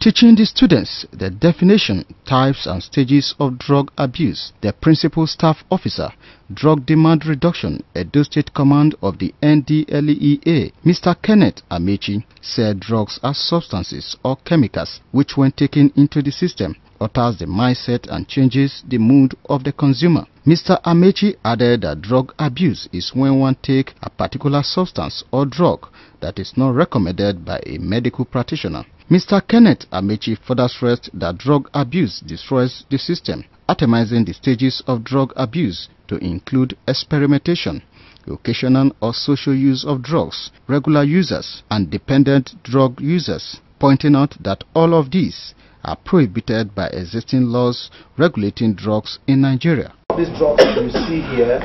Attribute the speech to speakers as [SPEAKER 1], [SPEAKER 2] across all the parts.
[SPEAKER 1] Teaching the students the definition, types and stages of drug abuse, the Principal Staff Officer, Drug Demand Reduction, Edo State Command of the NDLEA, Mr. Kenneth Amechi, said drugs are substances or chemicals which, when taken into the system, alters the mindset and changes the mood of the consumer. Mr. Amechi added that drug abuse is when one takes a particular substance or drug that is not recommended by a medical practitioner. Mr. Kenneth Amechi further stressed that drug abuse destroys the system, itemizing the stages of drug abuse to include experimentation, occasional or social use of drugs, regular users, and dependent drug users, pointing out that all of these are prohibited by existing laws regulating drugs in Nigeria.
[SPEAKER 2] These drugs you see here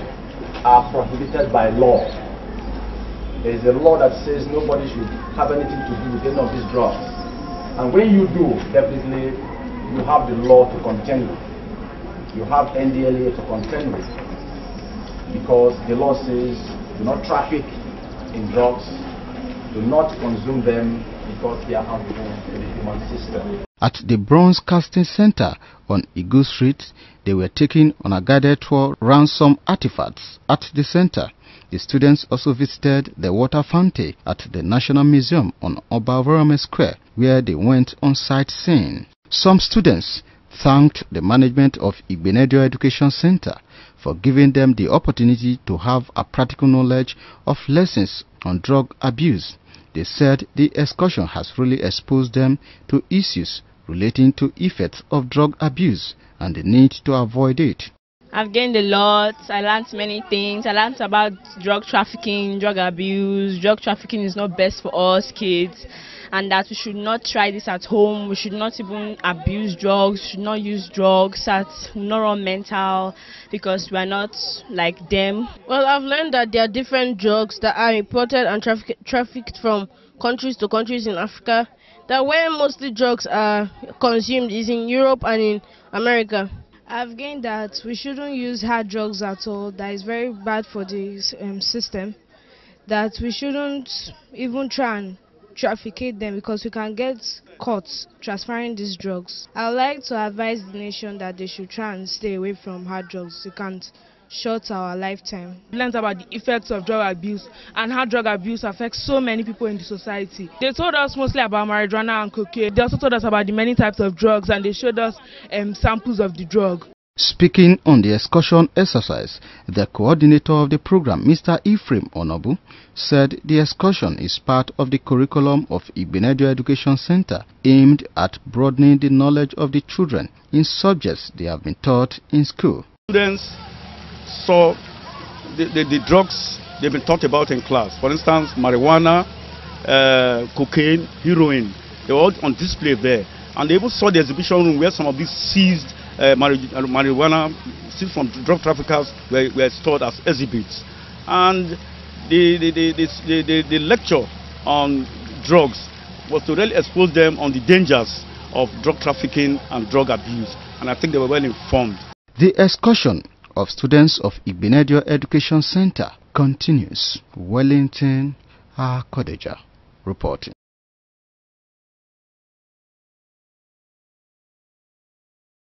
[SPEAKER 2] are prohibited by law. There is a law that says nobody should have anything to do with any of these drugs. And when you do, definitely you have the law to contend with. You have NDLEA to contend with. Because the law says do not traffic in drugs, do not consume them because they are harmful to the human system.
[SPEAKER 1] At the Bronze Casting Center on Eagle Street, they were taken on a guided tour around some artifacts at the center. The students also visited the water fountain at the National Museum on Obavorome Square, where they went on sightseeing. Some students thanked the management of Igbenedion Education Center for giving them the opportunity to have a practical knowledge of lessons on drug abuse. They said the excursion has really exposed them to issues relating to effects of drug abuse and the need to avoid it.
[SPEAKER 3] I've gained a lot. I learned many things. I learned about drug trafficking, drug abuse. Drug trafficking is not best for us kids, and that we should not try this at home. We should not even abuse drugs. We should not use drugs that not run mental, because we are not like them.
[SPEAKER 4] Well, I've learned that there are different drugs that are imported and trafficked from countries to countries in Africa. That where mostly drugs are consumed is in Europe and in America.
[SPEAKER 5] I've gained that we shouldn't use hard drugs at all. That is very bad for the system. That we shouldn't even try and trafficate them because we can get caught transferring these drugs. I would like to advise the nation that they should try and stay away from hard drugs. You can't short our lifetime.
[SPEAKER 6] We learned about the effects of drug abuse and how drug abuse affects so many people in the society. They told us mostly about marijuana and cocaine. They also told us about the many types of drugs, and they showed us samples of the drug.
[SPEAKER 1] Speaking on the excursion exercise, the coordinator of the program, Mr. Ephraim Onobu, said the excursion is part of the curriculum of Igbenedion Education Center, aimed at broadening the knowledge of the children in subjects they have been taught in school.
[SPEAKER 7] Students saw the drugs they've been taught about in class. For instance, marijuana, cocaine, heroin. They were all on display there. And they even saw the exhibition room where some of these seized marijuana seized from drug traffickers were stored as exhibits. And the lecture on drugs was to really expose them on the dangers of drug trafficking and drug abuse. And I think they were well informed.
[SPEAKER 1] The excursion of students of Igbenedion Education Center continues. Wellington Kodeja reporting.